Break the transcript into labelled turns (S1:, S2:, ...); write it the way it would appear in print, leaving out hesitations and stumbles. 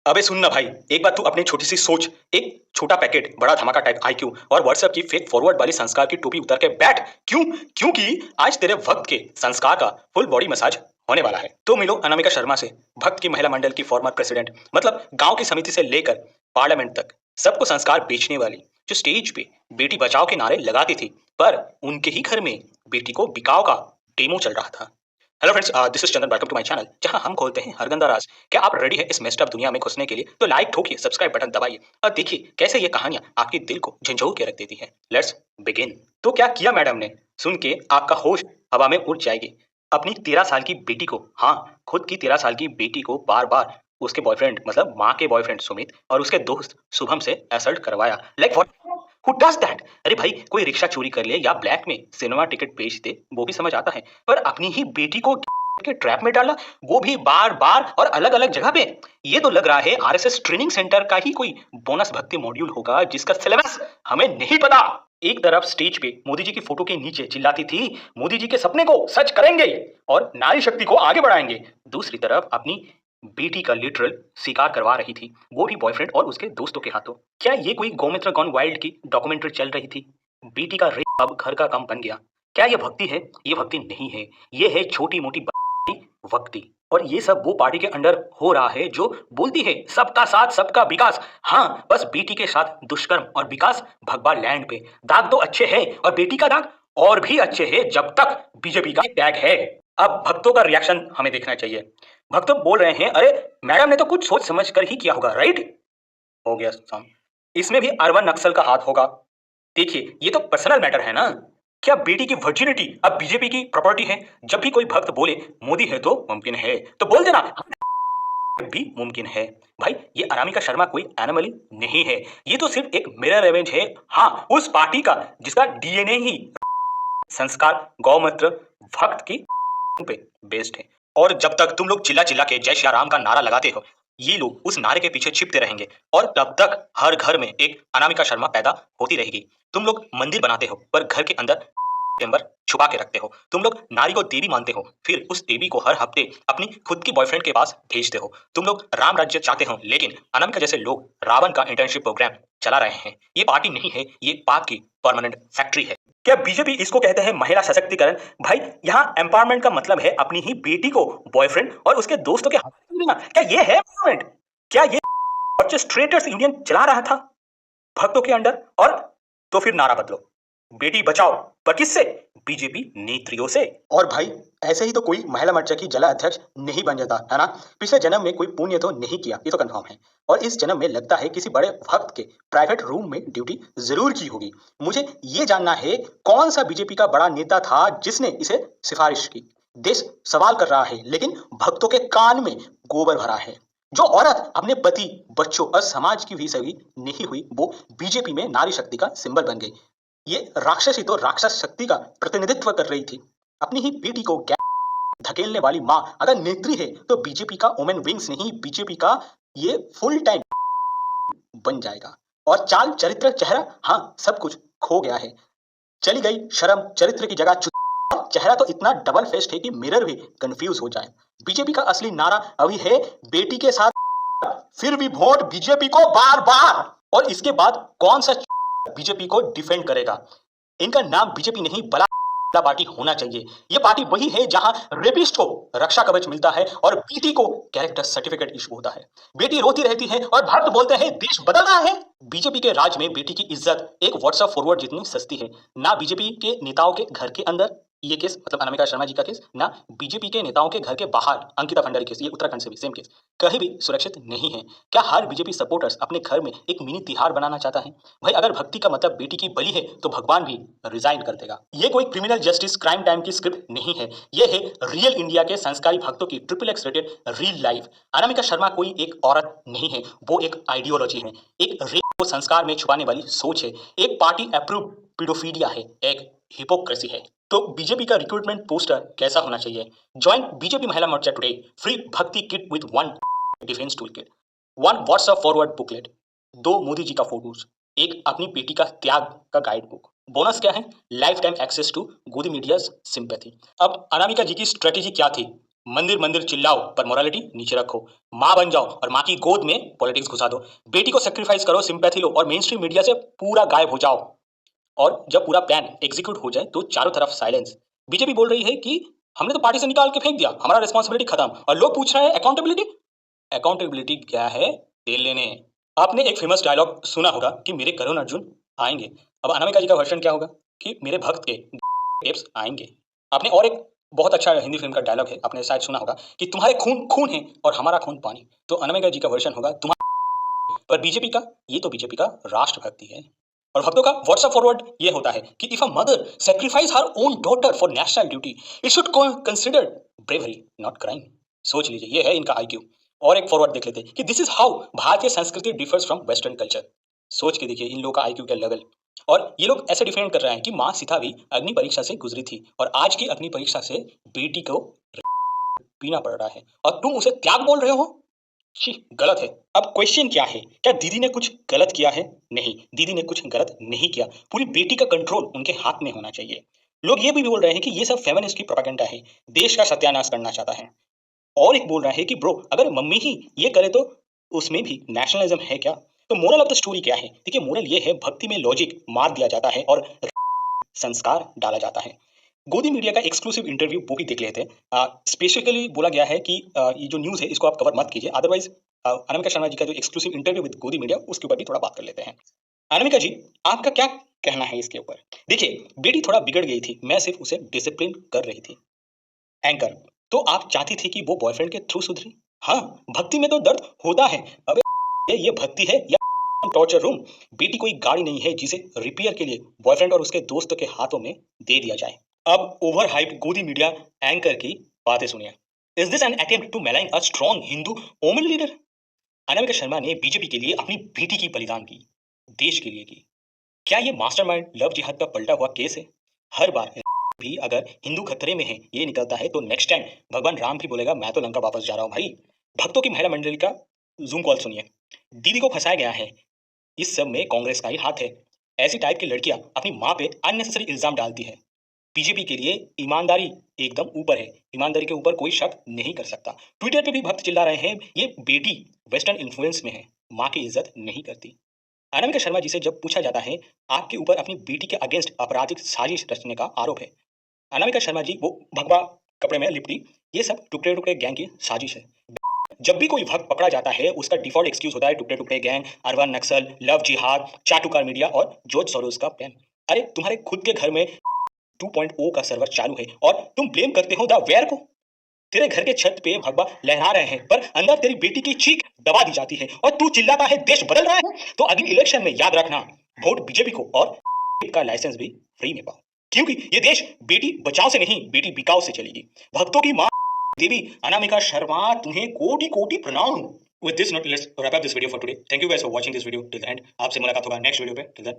S1: अबे सुन ना भाई, एक बात तू अपनी छोटी सी सोच। एक छोटा पैकेट बड़ा धमाका टाइप आईक्यू और व्हाट्सएप की फेक फॉरवर्ड वाली संस्कार की टोपी उतार के बैठ। क्यों? क्योंकि आज तेरे भक्त के संस्कार का फुल बॉडी मसाज होने वाला है। तो मिलो अनामिका शर्मा से, भक्त की महिला मंडल की फॉर्मर प्रेसिडेंट, मतलब गांव की समिति से लेकर पार्लियामेंट तक सबको संस्कार बेचने वाली, जो स्टेज पे बेटी बचाओ के नारे लगाती थी, पर उनके ही घर में बेटी को बिकाओ का डेमो चल रहा था। Hello friends, this is Chandan, welcome to my channel, जहां हम खोलते हैं हर गंदा राज। क्या आप रेडी हैं इस मेस्ड अप दुनिया में घुसने के लिए? तो लाइक ठोकिए, सब्सक्राइब बटन दबाइए और देखिए कैसे ये कहानियां आपके दिल को झंझोर के रख देती हैं। Let's begin. तो क्या किया मैडम ने? सुन के आपका होश हवा में उड़ जाएगी। अपनी 13 साल की बेटी को, हाँ खुद की 13 साल की बेटी को बार बार उसके बॉयफ्रेंड, मतलब माँ के बॉयफ्रेंड सुमित और उसके दोस्त शुभम से असल्ट करवाया। Like what? Who does that? अरे भाई, कोई रिक्शा चोरी कर ले या ब्लैक में सिनेमा टिकट बेच दे वो भी समझ आता है, पर अपनी ही बेटी को के ट्रैप में डाला, वो भी बार बार और अलग अलग जगह पे। ये तो लग रहा है आरएसएस ट्रेनिंग सेंटर का ही कोई बोनस भक्ति मॉड्यूल होगा जिसका सिलेबस हमें नहीं पता। एक तरफ स्टेज पे मोदी जी की फोटो के नीचे चिल्लाती थी, मोदी जी के सपने को सच करेंगे और नारी शक्ति को आगे बढ़ाएंगे। दूसरी तरफ अपनी बेटी का लिटरल शिकार करवा रही थी, वो भी बॉयफ्रेंड और उसके दोस्तों के हाथों। क्या ये कोई गौमित्र गॉन वाइल्ड की डॉक्यूमेंट्री चल रही थी? बेटी का रेप अब घर का काम बन गया। क्या ये भक्ति है? ये भक्ति नहीं है, ये है छोटी मोटी भक्ति। और ये सब वो पार्टी के अंडर हो रहा है जो बोलती है सबका साथ सबका विकास। हाँ, बस बेटी के साथ दुष्कर्म और विकास भगवा लैंड पे। दाग तो अच्छे हैं और बेटी का दाग और भी अच्छे है जब तक बीजेपी का टैग है। अब भक्तों का रिएक्शन हमें देखना चाहिए। भक्त बोल रहे हैं, अरे मैडम ने तो कुछ सोच समझ कर ही किया होगा, राइट? हो गया शाम। इसमें भी अरवन नक्सल का हाथ होगा। देखिए, ये तो पर्सनल मैटर है ना। क्या बेटी की वर्जिनिटी अब बीजेपी की प्रॉपर्टी है? जब भी कोई भक्त बोले मोदी है तो मुमकिन है, तो बोल देना भी मुमकिन है। भाई, ये अनामिका शर्मा कोई एनिमली नहीं है, ये तो सिर्फ एक मिरर इमेज है, हाँ उस पार्टी का जिसका डीएनए ही संस्कार गौमूत्र भक्त की पे बेस्ड है। और जब तक तुम लोग चिल्ला चिल्ला के जय श्री राम का नारा लगाते हो, ये लोग उस नारे के पीछे छिपते रहेंगे और तब तक हर घर में एक अनामिका शर्मा पैदा होती रहेगी। तुम लोग मंदिर बनाते हो पर घर के अंदर टेम्बर छुपा के रखते हो। तुम लोग नारी को देवी मानते हो, फिर उस देवी को हर हफ्ते अपनी खुद की बॉयफ्रेंड के पास भेजते हो। तुम लोग राम राज्य चाहते हो, लेकिन अनामिका जैसे लोग रावण का इंटर्नशिप प्रोग्राम चला रहे हैं। ये पार्टी नहीं है, ये पाप की परमानेंट फैक्ट्री है। क्या बीजेपी इसको कहते हैं महिला सशक्तिकरण? भाई, यहाँ एम्पावरमेंट का मतलब है अपनी ही बेटी को बॉयफ्रेंड और उसके दोस्तों के हाथ में देना। क्या ये है एम्पावरमेंट? क्या ये ऑर्केस्ट्रेटर्स यूनियन चला रहा था भक्तों के अंडर? और तो फिर नारा बदलो, बेटी बचाओ, पर किससे? बीजेपी नेत्रियों से। और भाई, ऐसे ही तो कोई महिला मोर्चा की जिला अध्यक्ष नहीं बन जाता है ना। पिछले जन्म में कोई पुण्य तो नहीं किया, ये तो कंफर्म है, और इस जन्म में लगता है किसी बड़े भक्त के प्राइवेट रूम में ड्यूटी जरूर की होगी। मुझे ये जानना है कौन सा बीजेपी का बड़ा नेता था जिसने इसे सिफारिश की। देश सवाल कर रहा है, लेकिन भक्तों के कान में गोबर भरा है। जो औरत अपने पति, बच्चों और समाज की भी सही नहीं हुई, वो बीजेपी में नारी शक्ति का सिंबल बन गई। ये राक्षसी तो राक्षस शक्ति का प्रतिनिधित्व कर रही थी। अपनी ही बेटी को धकेलने वाली माँ अगर नेत्री है तो बीजेपी का वुमेन विंग्स नहीं, बीजेपी का ये फुल टाइम बन जाएगा। और चाल, चरित्र, चेहरा, हाँ सब कुछ खो गया है। चली गई शर्म, चरित्र की जगह चेहरा तो इतना डबल फेस्ड है कि मिरर भी कंफ्यूज हो जाए। बीजेपी का असली नारा अभी है बेटी के साथ, फिर भी वोट बीजेपी को बार बार। और इसके बाद कौन सा बीजेपी को डिफेंड करेगा? इनका नाम बीजेपी नहीं बला पार्टी होना चाहिए। ये पार्टी वही है जहां रेपिस्ट को रक्षा कवच मिलता है और बेटी को कैरेक्टर सर्टिफिकेट इशू होता है। बेटी रोती रहती है और भक्त बोलते हैं देश बदल रहा है। बीजेपी के राज में बेटी की इज्जत एक व्हाट्सएप फॉरवर्ड जितनी सस्ती है। ना बीजेपी के नेताओं के घर के अंदर ये केस, मतलब अनामिका शर्मा जी का केस, ना बीजेपी के नेताओं के घर के बाहर अंकिता भंडारी केस, ये उत्तराखंड से भी सेम केस, कहीं भी सुरक्षित नहीं है। क्या हर बीजेपी सपोर्टर्स अपने घर में एक मिनी तिहाड़ बनाना चाहता है? भाई, अगर भक्ति का मतलब बेटी की बलि है तो भगवान भी रिजाइन कर देगा। ये कोई क्रिमिनल जस्टिस क्राइम टाइम की स्क्रिप्ट नहीं है, ये है रियल इंडिया के संस्कारी भक्तों की XXX rated real life. Anamika Sharma कोई एक औरत नहीं है, वो एक आइडियोलॉजी है, एक रेप को संस्कार में छुपाने वाली सोच है, एक पार्टी अप्रूव पीडोफीलिया है, एक हिपोक्रेसी है। तो बीजेपी का रिक्रूटमेंट पोस्टर कैसा होना चाहिए? Join BJP Mahila Morcha today, free bhakti kit with 1 defence tool kit, 1 WhatsApp forward booklet, 2 Modi ji का फोटोज, एक अपनी बेटी का त्याग का गाइड बुक। बोनस क्या है? लाइफ टाइम एक्सेस टू गोदी मीडिया सिंपैथी। अब अनामिका जी की स्ट्रेटेजी क्या थी? मंदिर मंदिर चिल्लाओ पर मोरालिटी नीचे रखो, माँ बन जाओ और माँ की गोद में पॉलिटिक्स घुसा दो, बेटी को सेक्रीफाइस करो, सिंपैथी लो और मेन स्ट्रीम मीडिया से पूरा गायब हो जाओ। और जब पूरा प्लान एग्जीक्यूट हो जाए तो चारों तरफ साइलेंस। बीजेपी बोल रही है कि हमने तो पार्टी से निकाल के फेंक दिया, हमारा रिस्पॉन्सिबिलिटी खत्म, और लोग पूछ रहे हैं अकाउंटेबिलिटी। अकाउंटेबिलिटी क्या है? तेल लेने। आपने एक फेमस डायलॉग सुना होगा कि मेरे करुण अर्जुन आएंगे। अब अनामिका जी का वर्जन क्या होगा कि मेरे भक्त के टिप्स आएंगे। आपने और एक बहुत अच्छा हिंदी फिल्म का डायलॉग है, आपने शायद सुना होगा कि तुम्हारे खून खून है और हमारा खून पानी। तो अनामिका जी का वर्जन होगा तुम्हारा। पर बीजेपी का, ये तो बीजेपी का राष्ट्रभक्ति है। और भक्तों का व्हाट्सएप फॉरवर्ड ये होता है कि if a mother sacrifice her own daughter for national duty, it should consider bravery not crime. सोच लीजिए, ये है इनका आईक्यू। और एक फॉरवर्ड देख लेते हैं कि दिस इज हाउ भारतीय संस्कृति डिफर्स फ्रॉम वेस्टर्न कल्चर। सोच के देखिए इन लोगों का आईक्यू का लेवल। और ये लोग ऐसे डिफेंड कर रहे हैं कि माँ सीता भी अग्नि परीक्षा से गुजरी थी और आज की अग्नि परीक्षा से बेटी को पीना पड़ रहा है और तुम उसे त्याग बोल रहे हो। छी, गलत है। अब क्वेश्चन क्या है, क्या दीदी ने कुछ गलत किया है? नहीं, दीदी ने कुछ गलत नहीं किया। पूरी बेटी का कंट्रोल उनके हाथ में होना चाहिए। लोग ये भी बोल रहे हैं कि ये सब फेमिनिस्ट की प्रोपेगेंडा है, देश का सत्यानाश करना चाहता है। और एक बोल रहा है कि ब्रो अगर मम्मी ही ये करे तो उसमें भी नेशनलिज्म है क्या? तो मोरल ऑफ द स्टोरी क्या है? देखिए, मोरल ये है, भक्ति में लॉजिक मार दिया जाता है और संस्कार डाला जाता है। गोदी मीडिया का एक्सक्लूसिव इंटरव्यू वो भी देख लेते हैं। स्पेसिफिकली बोला गया है कि ये जो न्यूज़ है इसको आप कवर मत कीजिए, अदरवाइज अनामिका शर्मा जी का जो एक्सक्लूसिव इंटरव्यू विद गोदी मीडिया उसके ऊपर भी थोड़ा बात कर लेते हैं। अनामिका जी, आपका क्या कहना है इसके ऊपर? देखिए, बेटी थोड़ा बिगड़ गई थी, मैं सिर्फ उसे डिसिप्लिन कर रही थी। एंकर, तो आप चाहती थी कि वो बॉयफ्रेंड के थ्रू सुधरी? हाँ, भक्ति में तो दर्द होता है। अबे ये भक्ति है या टॉर्चर रूम? बेटी कोई गाड़ी नहीं है जिसे रिपेयर के लिए बॉयफ्रेंड और उसके दोस्तों के हाथों में दे दिया जाए। अब ओवर हाइप गोदी मीडिया एंकर की बातें सुनिए। Is this an attempt to malign a strong Hindu women leader? Anamika Sharma ने बीजेपी के लिए अपनी बेटी की बलिदान की, देश के लिए की। क्या ये मास्टरमाइंड लव जिहाद का पलटा हुआ केस है? हर बार भी अगर हिंदू खतरे में है ये निकलता है तो नेक्स्ट टाइम भगवान राम भी बोलेगा मैं तो लंका वापस जा रहा हूँ भाई। भक्तों की महिला मंडली का जूम कॉल सुनिए। दीदी को फंसाया गया है, इस सब में कांग्रेस का ही हाथ है। ऐसी टाइप की लड़कियां अपनी माँ पे अननेसेसरी इल्जाम डालती है। बीजेपी के लिए ईमानदारी एकदम ऊपर है, ईमानदारी के ऊपर कोई शक नहीं कर सकता। ट्विटर पे भी भक्त चिल्ला रहे हैं ये बेटी वेस्टर्न इन्फ्लुएंस में है, माँ की इज्जत नहीं करती। अनामिका शर्मा जी से जब पूछा जाता है आपके ऊपर अपनी बेटी के अगेंस्ट आपराधिक साजिश रचने का आरोप है, अनामिका शर्मा जी वो भगवा कपड़े में लिपटी, ये सब टुकड़े टुकड़े गैंग की साजिश है। जब भी कोई भक्त पकड़ा जाता है उसका डिफॉल्ट एक्सक्यूज होता है टुकड़े टुकड़े गैंग, अरबान नक्सल, लव जिहाद, चाटुकार मीडिया और जॉर्ज सोरोस का प्लान। अरे तुम्हारे खुद के घर में 2.0 का सर्वर चालू है और तुम ब्लेम करते हो द वेयर को। तेरे घर के छत पे भगवा लहरा रहे हैं पर अंदर तेरी बेटी की चीख दबा दी जाती है और तू चिल्लाता है देश बदल रहा है। तो अगली इलेक्शन में याद रखना, वोट बीजेपी को और का लाइसेंस भी फ्री में पाओ, क्योंकि ये देश बेटी बचाओ से नहीं बेटी बिकाओ से चलेगी। भक्तों की मां देवी अनामिका शर्मा, तुम्हें कोटि कोटि प्रणाम। With this note, let's wrap up this video for today. Thank you guys for watching this video till the end. आपसे मुलाकात होगा नेक्स्ट वीडियो पे। Till then.